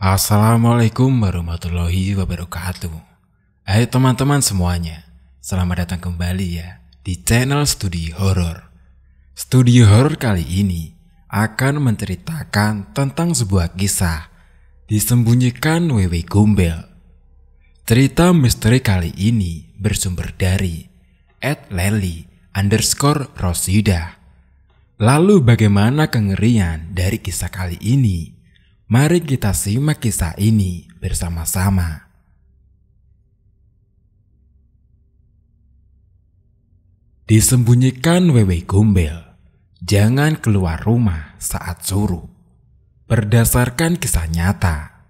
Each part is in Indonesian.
Assalamualaikum warahmatullahi wabarakatuh. Hai teman-teman semuanya, selamat datang kembali ya di channel Studi Horor. Studi Horor kali ini akan menceritakan tentang sebuah kisah disembunyikan Wewe Gombel. Cerita misteri kali ini bersumber dari @leli_rosida. Lalu bagaimana kengerian dari kisah kali ini? Mari kita simak kisah ini bersama-sama. Disembunyikan Wewe Gombel, jangan keluar rumah saat suruh. Berdasarkan kisah nyata.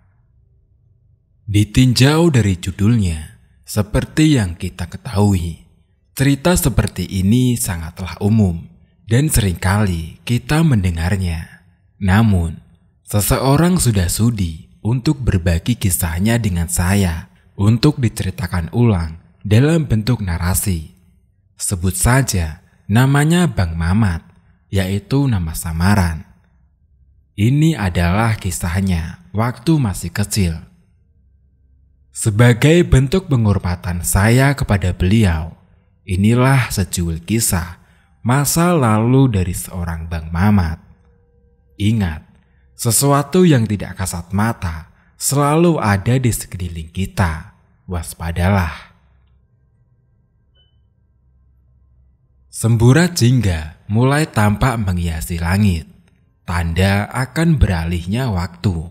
Ditinjau dari judulnya, seperti yang kita ketahui, cerita seperti ini sangatlah umum dan seringkali kita mendengarnya. Namun, seseorang sudah sudi untuk berbagi kisahnya dengan saya untuk diceritakan ulang dalam bentuk narasi. Sebut saja namanya Bang Mamat, yaitu nama samaran. Ini adalah kisahnya waktu masih kecil. Sebagai bentuk penghormatan saya kepada beliau, inilah secuil kisah masa lalu dari seorang Bang Mamat. Ingat, sesuatu yang tidak kasat mata selalu ada di sekeliling kita. Waspadalah. Semburat jingga mulai tampak menghiasi langit, tanda akan beralihnya waktu.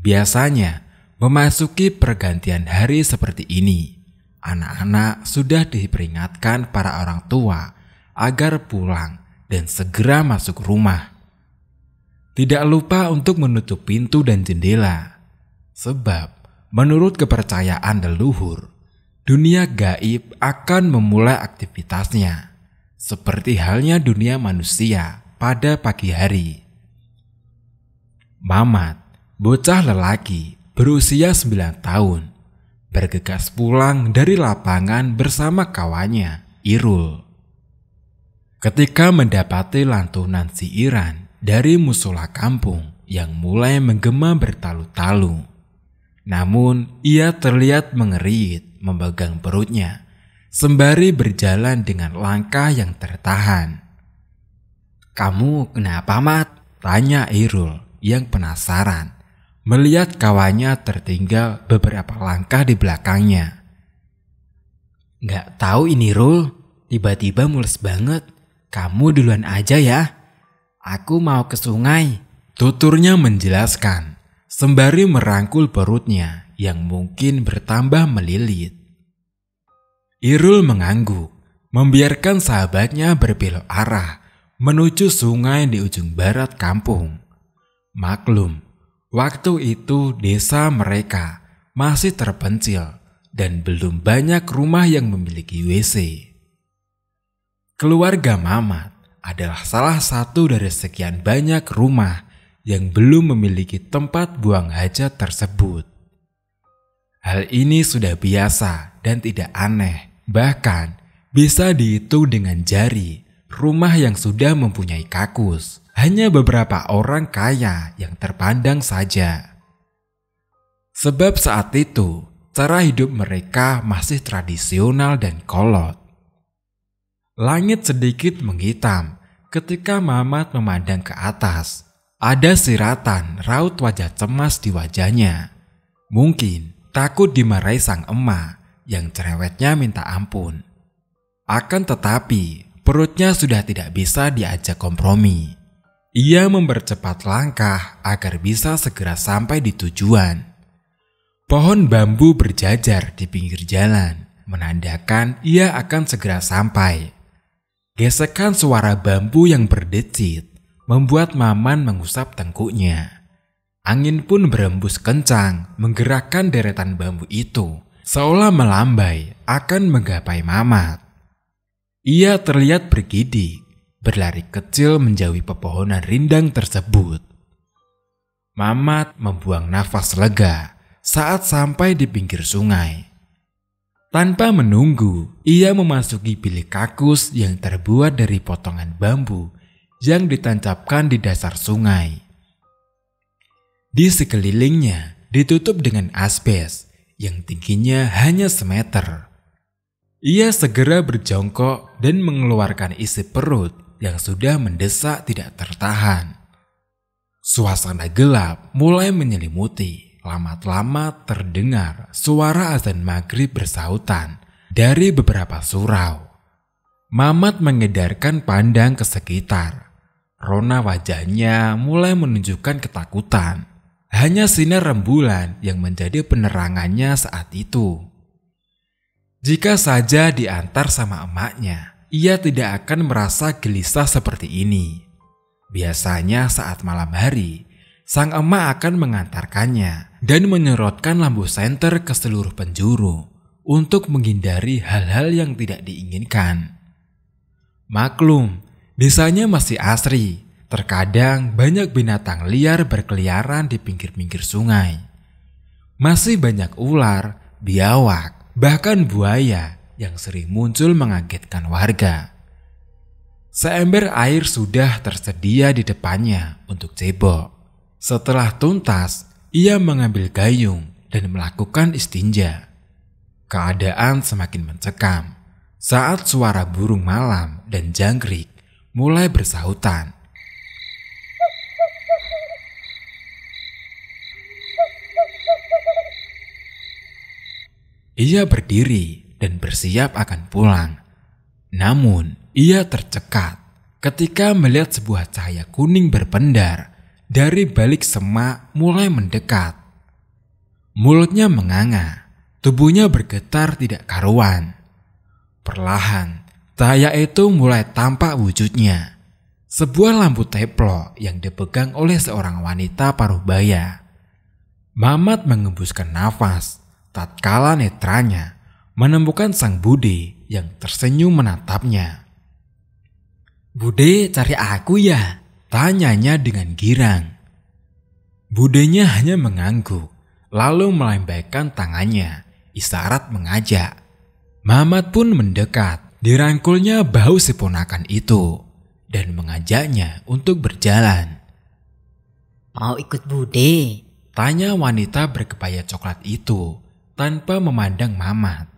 Biasanya, memasuki pergantian hari seperti ini, anak-anak sudah diperingatkan para orang tua agar pulang dan segera masuk rumah. Tidak lupa untuk menutup pintu dan jendela, sebab menurut kepercayaan leluhur, dunia gaib akan memulai aktivitasnya, seperti halnya dunia manusia pada pagi hari. Mamat, bocah lelaki berusia 9 tahun, bergegas pulang dari lapangan bersama kawannya, Irul. Ketika mendapati lantunan siiran dari musola kampung yang mulai menggema bertalu-talu. Namun ia terlihat mengerit memegang perutnya sembari berjalan dengan langkah yang tertahan. "Kamu kenapa, Mat?" tanya Irul yang penasaran melihat kawannya tertinggal beberapa langkah di belakangnya. "Nggak tahu ini, Rul, tiba-tiba mules banget. Kamu duluan aja ya. Aku mau ke sungai," tuturnya menjelaskan, sembari merangkul perutnya yang mungkin bertambah melilit. Irul mengangguk, membiarkan sahabatnya berbelok arah menuju sungai di ujung barat kampung. Maklum, waktu itu desa mereka masih terpencil dan belum banyak rumah yang memiliki WC. Keluarga Mamat adalah salah satu dari sekian banyak rumah yang belum memiliki tempat buang hajat tersebut. Hal ini sudah biasa dan tidak aneh, bahkan bisa dihitung dengan jari rumah yang sudah mempunyai kakus. Hanya beberapa orang kaya yang terpandang saja. Sebab saat itu, cara hidup mereka masih tradisional dan kolot. Langit sedikit menghitam ketika Mamat memandang ke atas. Ada siratan raut wajah cemas di wajahnya. Mungkin takut dimarahi sang emak yang cerewetnya minta ampun. Akan tetapi perutnya sudah tidak bisa diajak kompromi. Ia mempercepat langkah agar bisa segera sampai di tujuan. Pohon bambu berjajar di pinggir jalan, menandakan ia akan segera sampai. Gesekan suara bambu yang berdecit membuat Maman mengusap tengkuknya. Angin pun berembus kencang menggerakkan deretan bambu itu, seolah melambai akan menggapai Mamat. Ia terlihat bergidik, berlari kecil menjauhi pepohonan rindang tersebut. Mamat membuang nafas lega saat sampai di pinggir sungai. Tanpa menunggu, ia memasuki bilik kakus yang terbuat dari potongan bambu yang ditancapkan di dasar sungai. Di sekelilingnya ditutup dengan asbes yang tingginya hanya semeter. Ia segera berjongkok dan mengeluarkan isi perut yang sudah mendesak tidak tertahan. Suasana gelap mulai menyelimuti. Lama-lama terdengar suara azan maghrib bersautan dari beberapa surau. Mamat mengedarkan pandang ke sekitar. Rona wajahnya mulai menunjukkan ketakutan. Hanya sinar rembulan yang menjadi penerangannya saat itu. Jika saja diantar sama emaknya, ia tidak akan merasa gelisah seperti ini. Biasanya saat malam hari, sang emak akan mengantarkannya dan menyorotkan lampu senter ke seluruh penjuru untuk menghindari hal-hal yang tidak diinginkan. Maklum, desanya masih asri. Terkadang banyak binatang liar berkeliaran di pinggir-pinggir sungai. Masih banyak ular, biawak, bahkan buaya yang sering muncul mengagetkan warga. Seember air sudah tersedia di depannya untuk cebok. Setelah tuntas, ia mengambil gayung dan melakukan istinja. Keadaan semakin mencekam saat suara burung malam dan jangkrik mulai bersahutan. Ia berdiri dan bersiap akan pulang. Namun, ia tercekat ketika melihat sebuah cahaya kuning berpendar dari balik semak mulai mendekat. Mulutnya menganga, tubuhnya bergetar tidak karuan. Perlahan, cahaya itu mulai tampak wujudnya. Sebuah lampu teplok yang dipegang oleh seorang wanita paruhbaya. Mamat mengembuskan nafas tatkala netranya menemukan sang bude yang tersenyum menatapnya. "Bude cari aku ya?" tanyanya dengan girang. Budenya hanya mengangguk, lalu melambaikan tangannya, isyarat mengajak. Mamat pun mendekat, dirangkulnya bahu si ponakan itu, dan mengajaknya untuk berjalan. "Mau ikut Bude?" tanya wanita berkebaya coklat itu, tanpa memandang Mamat.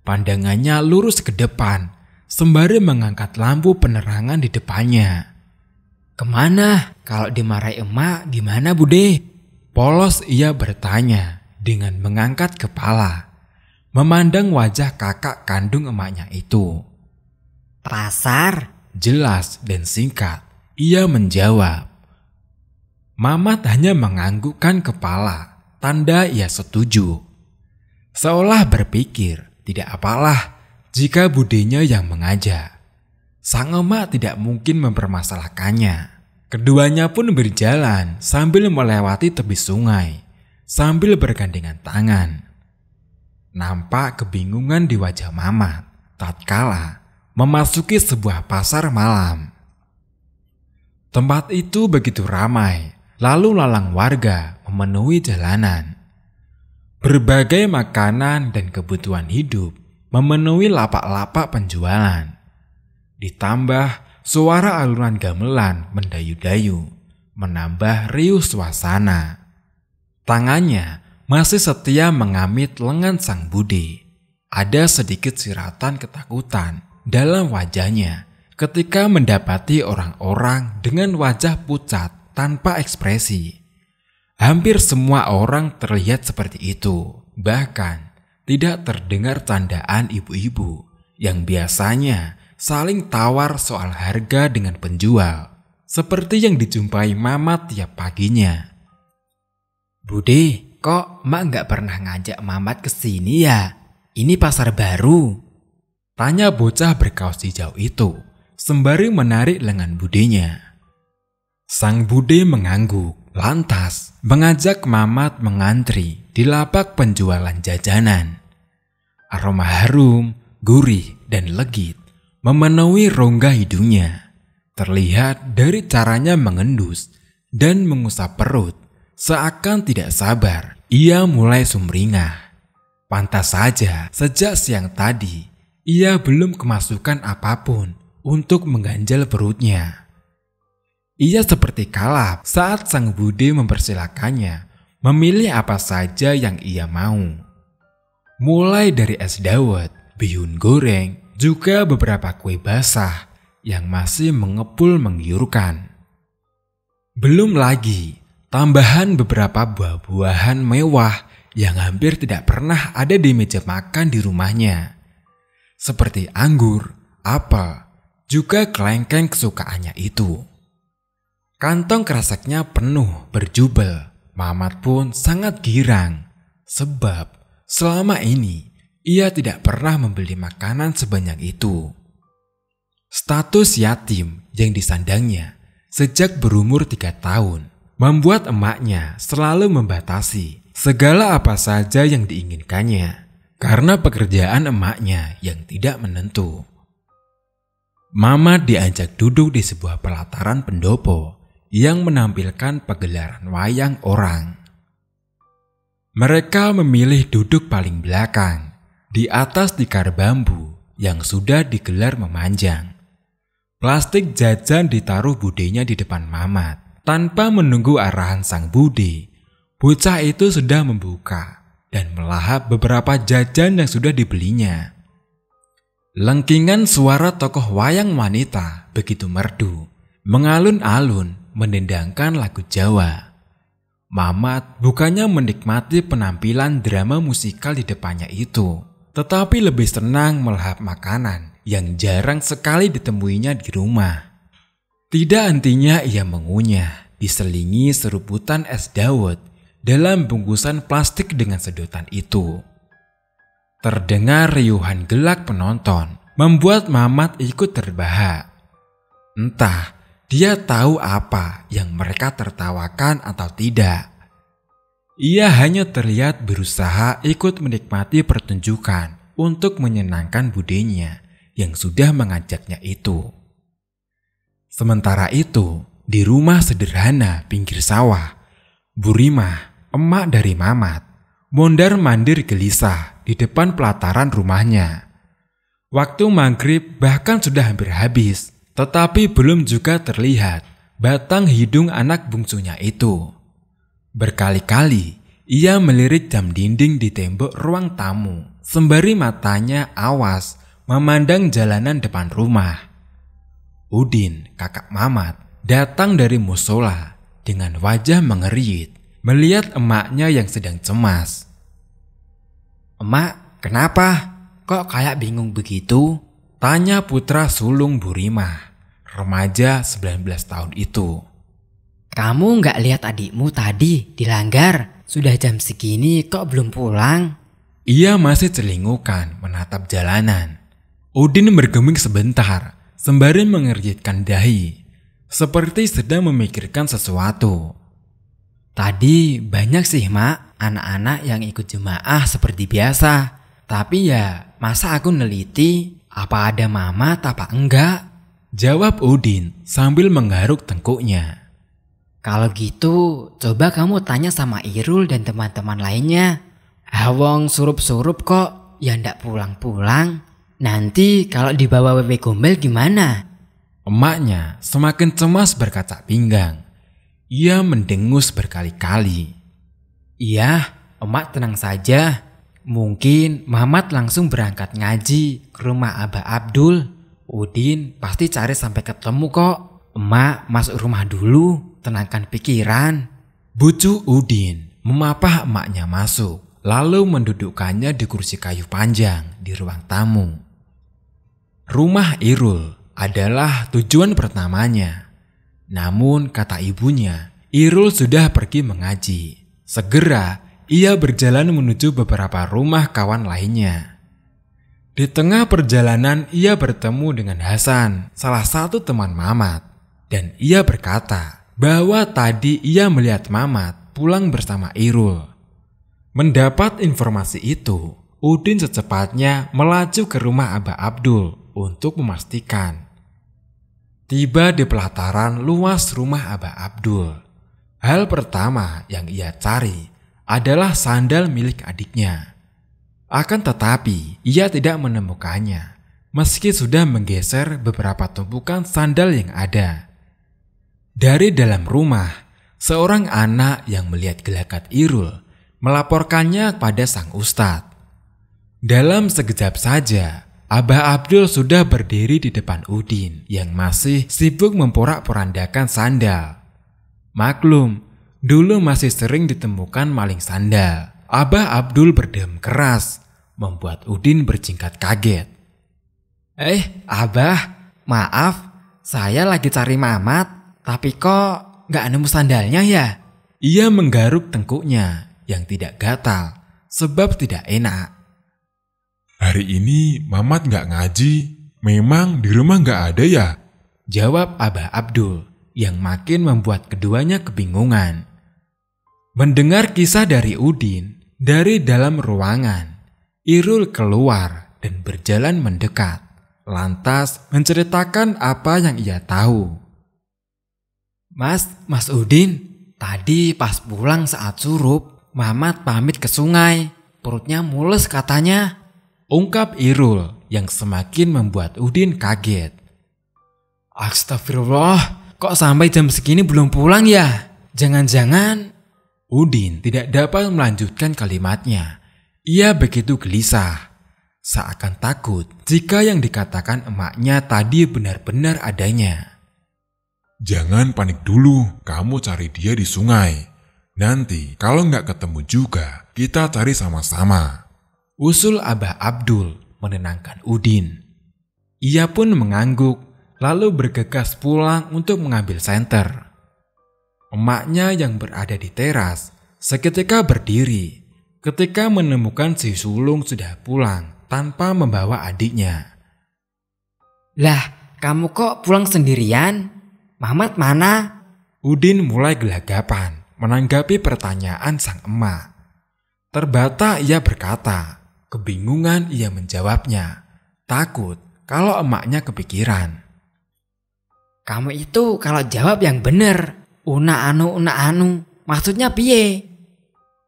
Pandangannya lurus ke depan, sembari mengangkat lampu penerangan di depannya. "Kemana? Kalau dimarahi emak gimana Bude?" Polos ia bertanya dengan mengangkat kepala, memandang wajah kakak kandung emaknya itu. "Pasar?" Jelas dan singkat, ia menjawab. Mamat hanya menganggukkan kepala, tanda ia setuju. Seolah berpikir, tidak apalah jika budenya yang mengajak. Sang emak tidak mungkin mempermasalahkannya. Keduanya pun berjalan sambil melewati tepi sungai, sambil bergandengan tangan. Nampak kebingungan di wajah Mamat tatkala memasuki sebuah pasar malam. Tempat itu begitu ramai, lalu lalang warga memenuhi jalanan. Berbagai makanan dan kebutuhan hidup memenuhi lapak-lapak penjualan. Ditambah suara alunan gamelan mendayu-dayu, menambah riuh suasana. Tangannya masih setia mengamit lengan sang bude. Ada sedikit siratan ketakutan dalam wajahnya ketika mendapati orang-orang dengan wajah pucat tanpa ekspresi. Hampir semua orang terlihat seperti itu. Bahkan tidak terdengar candaan ibu-ibu yang biasanya saling tawar soal harga dengan penjual, seperti yang dijumpai Mamat tiap paginya. "Bude, kok emak nggak pernah ngajak Mamat ke sini ya? Ini pasar baru." tanya bocah berkaos hijau itu, sembari menarik lengan budenya. Sang bude mengangguk, lantas mengajak Mamat mengantri di lapak penjualan jajanan. Aroma harum, gurih, dan legit memenuhi rongga hidungnya. Terlihat dari caranya mengendus dan mengusap perut, seakan tidak sabar ia mulai sumringah. Pantas saja sejak siang tadi ia belum kemasukan apapun untuk mengganjal perutnya. Ia seperti kalap saat sang bude mempersilakannya memilih apa saja yang ia mau. Mulai dari es dawet, bihun goreng, juga beberapa kue basah yang masih mengepul menggiurkan. Belum lagi tambahan beberapa buah-buahan mewah yang hampir tidak pernah ada di meja makan di rumahnya. Seperti anggur, apel, juga kelengkeng kesukaannya itu. Kantong kreseknya penuh berjubel. Mamat pun sangat girang, sebab selama ini ia tidak pernah membeli makanan sebanyak itu. Status yatim yang disandangnya sejak berumur 3 tahun membuat emaknya selalu membatasi segala apa saja yang diinginkannya karena pekerjaan emaknya yang tidak menentu. Mamat diajak duduk di sebuah pelataran pendopo yang menampilkan pagelaran wayang orang. Mereka memilih duduk paling belakang di atas tikar bambu yang sudah digelar memanjang. Plastik jajan ditaruh budenya di depan Mamat. Tanpa menunggu arahan sang bude, bocah itu sudah membuka dan melahap beberapa jajan yang sudah dibelinya. Lengkingan suara tokoh wayang wanita begitu merdu, mengalun-alun mendendangkan lagu Jawa. Mamat bukannya menikmati penampilan drama musikal di depannya itu, tetapi lebih senang melahap makanan yang jarang sekali ditemuinya di rumah. Tidak hentinya ia mengunyah, diselingi seruputan es dawet dalam bungkusan plastik dengan sedotan itu. Terdengar riuhan gelak penonton, membuat Mamat ikut terbahak. Entah dia tahu apa yang mereka tertawakan atau tidak. Ia hanya terlihat berusaha ikut menikmati pertunjukan untuk menyenangkan budenya yang sudah mengajaknya itu. Sementara itu, di rumah sederhana pinggir sawah, Bu Rimah, emak dari Mamat, mondar-mandir gelisah di depan pelataran rumahnya. Waktu maghrib bahkan sudah hampir habis, tetapi belum juga terlihat batang hidung anak bungsunya itu. Berkali-kali ia melirik jam dinding di tembok ruang tamu, sembari matanya awas memandang jalanan depan rumah. Udin, kakak Mamat, datang dari musola dengan wajah mengerit melihat emaknya yang sedang cemas. "Emak, kenapa? Kok kayak bingung begitu?" tanya putra sulung Bu Rimah, remaja 19 tahun itu. "Kamu nggak lihat adikmu tadi dilanggar? Sudah jam segini kok belum pulang?" Ia masih celingukan menatap jalanan. Udin bergeming sebentar, sembari mengerjitkan dahi, seperti sedang memikirkan sesuatu. "Tadi banyak sih, Mak, anak-anak yang ikut jemaah seperti biasa. Tapi ya, masa aku neliti apa ada Mamat apa enggak?" jawab Udin sambil menggaruk tengkuknya. "Kalau gitu, coba kamu tanya sama Irul dan teman-teman lainnya. Hawong surup-surup kok, ya ndak pulang-pulang. Nanti kalau dibawa Wewe Gombel gimana?" Emaknya semakin cemas berkacak pinggang. Ia mendengus berkali-kali. "Iya, emak tenang saja. Mungkin Mamat langsung berangkat ngaji ke rumah Abah Abdul. Udin pasti cari sampai ketemu kok. Emak masuk rumah dulu, tenangkan pikiran." Bucu Udin memapah emaknya masuk, lalu mendudukkannya di kursi kayu panjang di ruang tamu. Rumah Irul adalah tujuan pertamanya. Namun kata ibunya, Irul sudah pergi mengaji. Segera ia berjalan menuju beberapa rumah kawan lainnya. Di tengah perjalanan ia bertemu dengan Hasan, salah satu teman Mamat. Dan ia berkata bahwa tadi ia melihat Mamat pulang bersama Irul. Mendapat informasi itu, Udin secepatnya melaju ke rumah Abah Abdul untuk memastikan. Tiba di pelataran luas rumah Abah Abdul. Hal pertama yang ia cari adalah sandal milik adiknya. Akan tetapi ia tidak menemukannya, meski sudah menggeser beberapa tumpukan sandal yang ada. Dari dalam rumah, seorang anak yang melihat gelagat Irul melaporkannya pada sang ustadz. Dalam sekejap saja, Abah Abdul sudah berdiri di depan Udin yang masih sibuk memporak-porandakan sandal. Maklum, dulu masih sering ditemukan maling sandal. Abah Abdul berdiam keras, membuat Udin berjingkat kaget. Abah, maaf, saya lagi cari Mamat, tapi kok nggak nemu sandalnya ya? Ia menggaruk tengkuknya yang tidak gatal sebab tidak enak. Hari ini Mamat nggak ngaji, memang di rumah nggak ada ya? Jawab Abah Abdul yang makin membuat keduanya kebingungan. Mendengar kisah dari Udin, dari dalam ruangan, Irul keluar dan berjalan mendekat, lantas menceritakan apa yang ia tahu. Mas Udin, tadi pas pulang saat surup, Mamat pamit ke sungai, perutnya mules katanya. Ungkap Irul yang semakin membuat Udin kaget. Astagfirullah, kok sampai jam segini belum pulang ya? Jangan-jangan... Udin tidak dapat melanjutkan kalimatnya. Ia begitu gelisah, seakan takut jika yang dikatakan emaknya tadi benar-benar adanya. Jangan panik dulu, kamu cari dia di sungai. Nanti kalau nggak ketemu juga, kita cari sama-sama. Usul Abah Abdul menenangkan Udin. Ia pun mengangguk, lalu bergegas pulang untuk mengambil senter. Emaknya yang berada di teras seketika berdiri ketika menemukan si sulung sudah pulang tanpa membawa adiknya. Lah, kamu kok pulang sendirian? Mamat mana? Udin mulai gelagapan menanggapi pertanyaan sang emak. Terbata ia berkata, kebingungan ia menjawabnya, takut kalau emaknya kepikiran. Kamu itu kalau jawab yang bener. Una anu, maksudnya piye?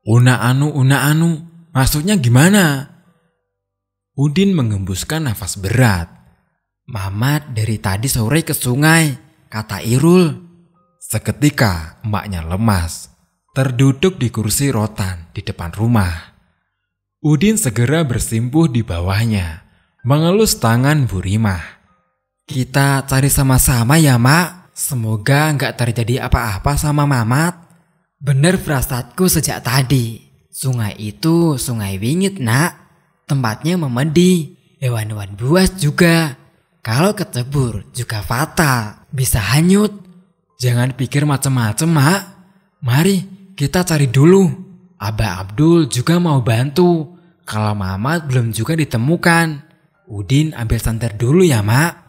Una anu, maksudnya gimana? Udin mengembuskan nafas berat. Mamat dari tadi sore ke sungai, kata Irul. Seketika emaknya lemas, terduduk di kursi rotan di depan rumah. Udin segera bersimpuh di bawahnya, mengelus tangan Burimah. Kita cari sama-sama ya, Mak. Semoga nggak terjadi apa-apa sama Mamat. Bener firasatku sejak tadi. Sungai itu sungai wingit, Nak. Tempatnya memedi. Hewan-hewan buas juga. Kalau kecebur juga fatal. Bisa hanyut. Jangan pikir macem-macem, Mak. Mari kita cari dulu. Abah Abdul juga mau bantu. Kalau Mamat belum juga ditemukan. Udin ambil santer dulu ya, Mak.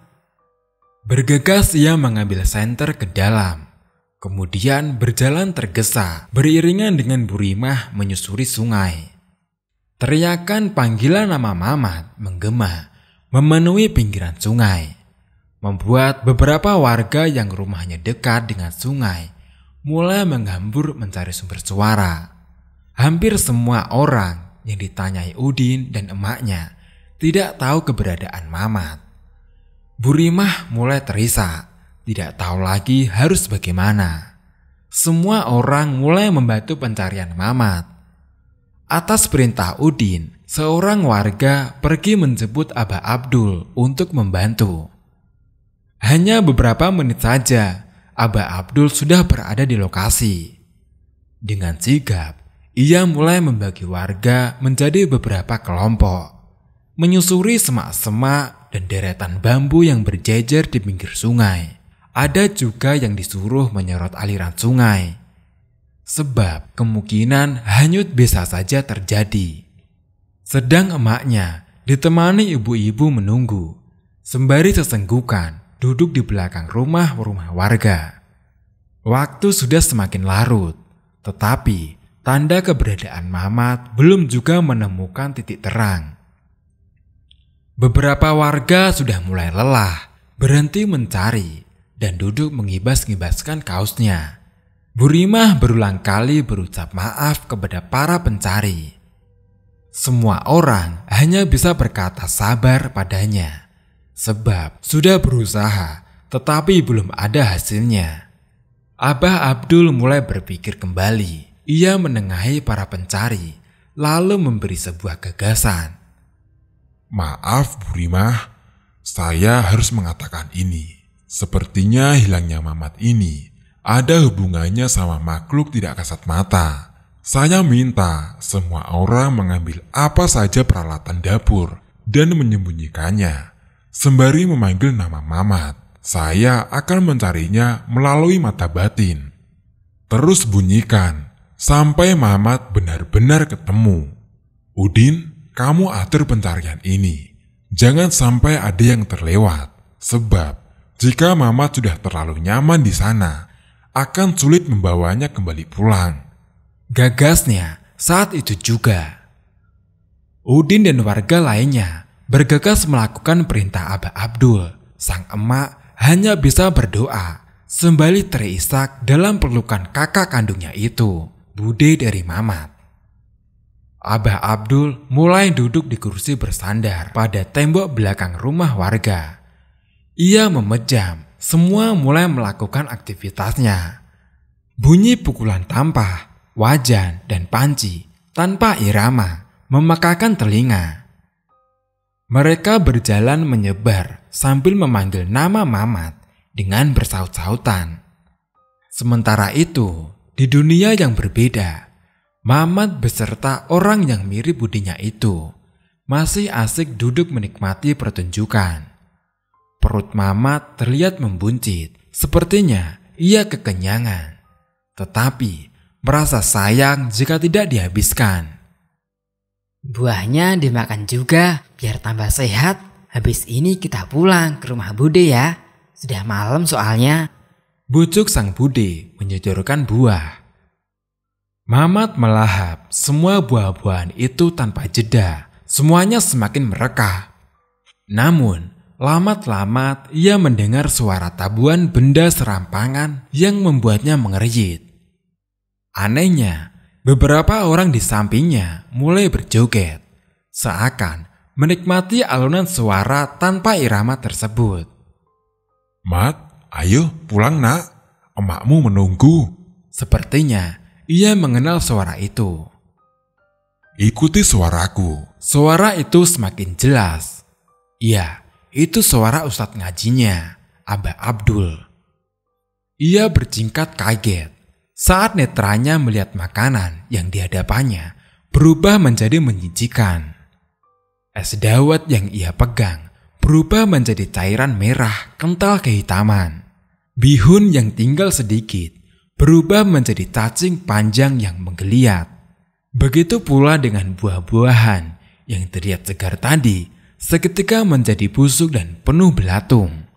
Bergegas ia mengambil senter ke dalam, kemudian berjalan tergesa beriringan dengan Burimah menyusuri sungai. Teriakan panggilan nama Mamat menggema memenuhi pinggiran sungai, membuat beberapa warga yang rumahnya dekat dengan sungai mulai menghambur mencari sumber suara. Hampir semua orang yang ditanyai Udin dan emaknya tidak tahu keberadaan Mamat. Burimah mulai terisak, tidak tahu lagi harus bagaimana. Semua orang mulai membantu pencarian Mamat. Atas perintah Udin, seorang warga pergi menjemput Abah Abdul untuk membantu. Hanya beberapa menit saja, Abah Abdul sudah berada di lokasi. Dengan sigap, ia mulai membagi warga menjadi beberapa kelompok, menyusuri semak-semak dan deretan bambu yang berjejer di pinggir sungai. Ada juga yang disuruh menyorot aliran sungai, sebab kemungkinan hanyut bisa saja terjadi. Sedang emaknya ditemani ibu-ibu menunggu, sembari sesenggukan duduk di belakang rumah-rumah warga. Waktu sudah semakin larut, tetapi tanda keberadaan Mamat belum juga menemukan titik terang. Beberapa warga sudah mulai lelah, berhenti mencari, dan duduk mengibas-ngibaskan kaosnya. Burimah berulang kali berucap maaf kepada para pencari. Semua orang hanya bisa berkata sabar padanya, sebab sudah berusaha tetapi belum ada hasilnya. Abah Abdul mulai berpikir kembali. Ia menengahi para pencari, lalu memberi sebuah gagasan. Maaf Bu Rimah, saya harus mengatakan ini. Sepertinya hilangnya Mamat ini ada hubungannya sama makhluk tidak kasat mata. Saya minta semua orang mengambil apa saja peralatan dapur dan menyembunyikannya, sembari memanggil nama Mamat. Saya akan mencarinya melalui mata batin. Terus bunyikan sampai Mamat benar-benar ketemu. Udin, kamu atur pencarian ini. Jangan sampai ada yang terlewat. Sebab jika Mamat sudah terlalu nyaman di sana, akan sulit membawanya kembali pulang. Gagasnya saat itu juga. Udin dan warga lainnya bergegas melakukan perintah Abah Abdul. Sang emak hanya bisa berdoa sembari terisak dalam pelukan kakak kandungnya itu, Bude dari Mamat. Abah Abdul mulai duduk di kursi bersandar pada tembok belakang rumah warga. Ia memejam, semua mulai melakukan aktivitasnya. Bunyi pukulan tampah, wajan, dan panci tanpa irama memekakan telinga. Mereka berjalan menyebar sambil memanggil nama Mamat dengan bersaut-sautan. Sementara itu, di dunia yang berbeda, Mamat beserta orang yang mirip budinya itu masih asik duduk menikmati pertunjukan. Perut Mamat terlihat membuncit, sepertinya ia kekenyangan, tetapi merasa sayang jika tidak dihabiskan. Buahnya dimakan juga biar tambah sehat. Habis ini kita pulang ke rumah Bude ya. Sudah malam soalnya. Bujuk sang Bude menyodorkan buah. Mamat melahap semua buah-buahan itu tanpa jeda. Semuanya semakin merekah. Namun, lamat-lamat ia mendengar suara tabuhan benda serampangan yang membuatnya mengerit. Anehnya, beberapa orang di sampingnya mulai berjoget, seakan menikmati alunan suara tanpa irama tersebut. Mat, ayo pulang nak, emakmu menunggu. Sepertinya ia mengenal suara itu. Ikuti suaraku. Suara itu semakin jelas. Iya, itu suara ustadz ngajinya, Abah Abdul. Ia berjingkat kaget saat netranya melihat makanan yang dihadapannya berubah menjadi menjijikan. Es dawet yang ia pegang berubah menjadi cairan merah kental kehitaman. Bihun yang tinggal sedikit berubah menjadi cacing panjang yang menggeliat. Begitu pula dengan buah-buahan yang terlihat segar tadi seketika menjadi busuk dan penuh belatung.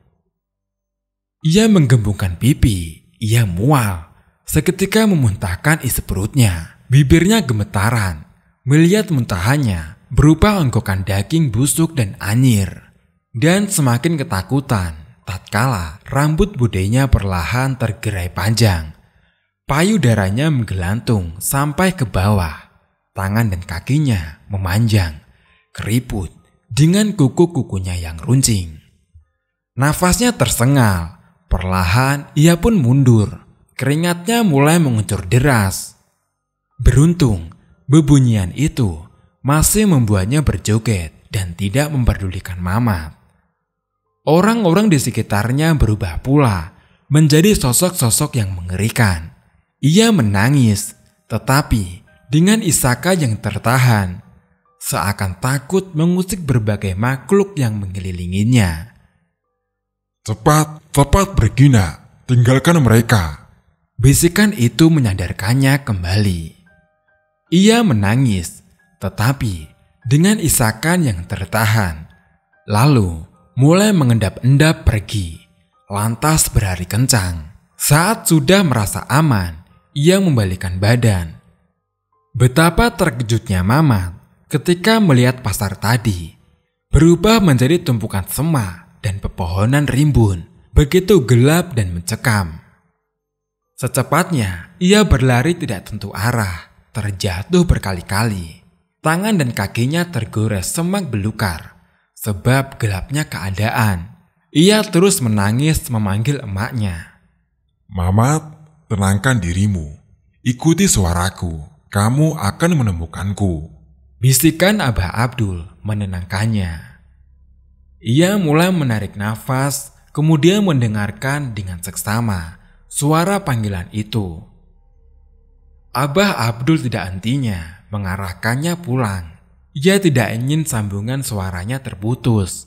Ia menggembungkan pipi, ia mual. Seketika memuntahkan isi perutnya, bibirnya gemetaran. Melihat muntahannya berupa ongkokan daging busuk dan anyir. Dan semakin ketakutan tatkala rambut budenya perlahan tergerai panjang. Payudaranya menggelantung sampai ke bawah. Tangan dan kakinya memanjang, keriput dengan kuku-kukunya yang runcing. Nafasnya tersengal, perlahan ia pun mundur. Keringatnya mulai mengucur deras. Beruntung, bebunyian itu masih membuatnya berjoget dan tidak memperdulikan Mamat. Orang-orang di sekitarnya berubah pula menjadi sosok-sosok yang mengerikan. Ia menangis, tetapi dengan isaka yang tertahan, seakan takut mengusik berbagai makhluk yang mengelilinginya. Cepat pergi nak, tinggalkan mereka. Bisikan itu menyadarkannya kembali. Ia menangis, tetapi dengan isakan yang tertahan. Lalu mulai mengendap-endap pergi, lantas berlari kencang. Saat sudah merasa aman, ia membalikkan badan. Betapa terkejutnya Mamat ketika melihat pasar tadi berubah menjadi tumpukan semak dan pepohonan rimbun, begitu gelap dan mencekam. Secepatnya, ia berlari tidak tentu arah, terjatuh berkali-kali. Tangan dan kakinya tergores semak belukar, sebab gelapnya keadaan. Ia terus menangis memanggil emaknya. Mamat, tenangkan dirimu. Ikuti suaraku, kamu akan menemukanku. Bisikan Abah Abdul menenangkannya. Ia mulai menarik nafas, kemudian mendengarkan dengan seksama suara panggilan itu. Abah Abdul tidak hentinya mengarahkannya pulang. Ia tidak ingin sambungan suaranya terputus.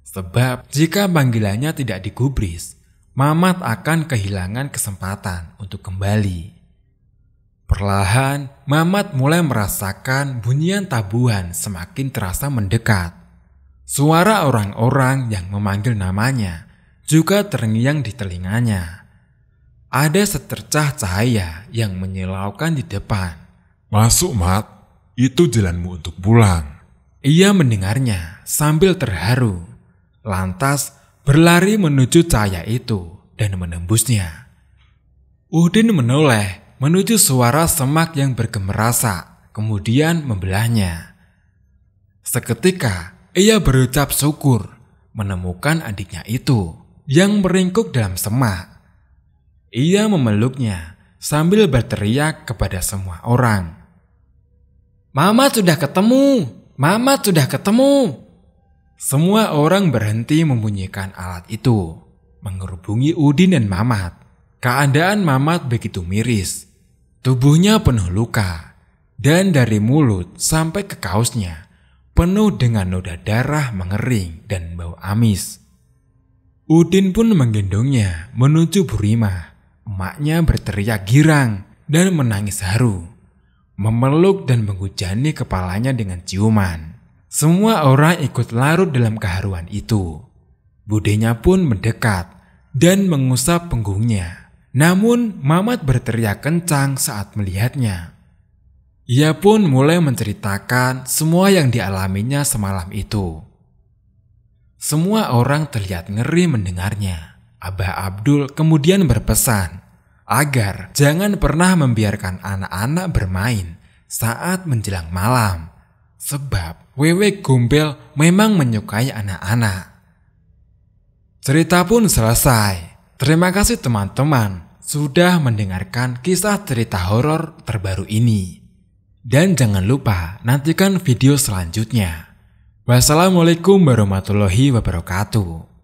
Sebab jika panggilannya tidak digubris, Mamat akan kehilangan kesempatan untuk kembali. Perlahan, Mamat mulai merasakan bunyian tabuhan semakin terasa mendekat. Suara orang-orang yang memanggil namanya juga terngiang di telinganya. Ada secercah cahaya yang menyilaukan di depan. Masuk, Mat. Itu jalanmu untuk pulang. Ia mendengarnya sambil terharu. Lantas berlari menuju cahaya itu dan menembusnya. Udin menoleh menuju suara semak yang bergemerasa, kemudian membelahnya. Seketika ia berucap syukur menemukan adiknya itu yang meringkuk dalam semak. Ia memeluknya sambil berteriak kepada semua orang. "Mamat sudah ketemu! Mamat sudah ketemu!" Semua orang berhenti membunyikan alat itu, mengerubungi Udin dan Mamat. Keadaan Mamat begitu miris. Tubuhnya penuh luka, dan dari mulut sampai ke kaosnya penuh dengan noda darah mengering dan bau amis. Udin pun menggendongnya menuju Burimah. Emaknya berteriak girang dan menangis haru, memeluk dan menghujani kepalanya dengan ciuman. Semua orang ikut larut dalam keharuan itu. Budenya pun mendekat dan mengusap punggungnya. Namun Mamat berteriak kencang saat melihatnya. Ia pun mulai menceritakan semua yang dialaminya semalam itu. Semua orang terlihat ngeri mendengarnya. Abah Abdul kemudian berpesan agar jangan pernah membiarkan anak-anak bermain saat menjelang malam. Sebab Wewe Gombel memang menyukai anak-anak. Cerita pun selesai. Terima kasih teman-teman sudah mendengarkan kisah cerita horor terbaru ini. Dan jangan lupa nantikan video selanjutnya. Wassalamualaikum warahmatullahi wabarakatuh.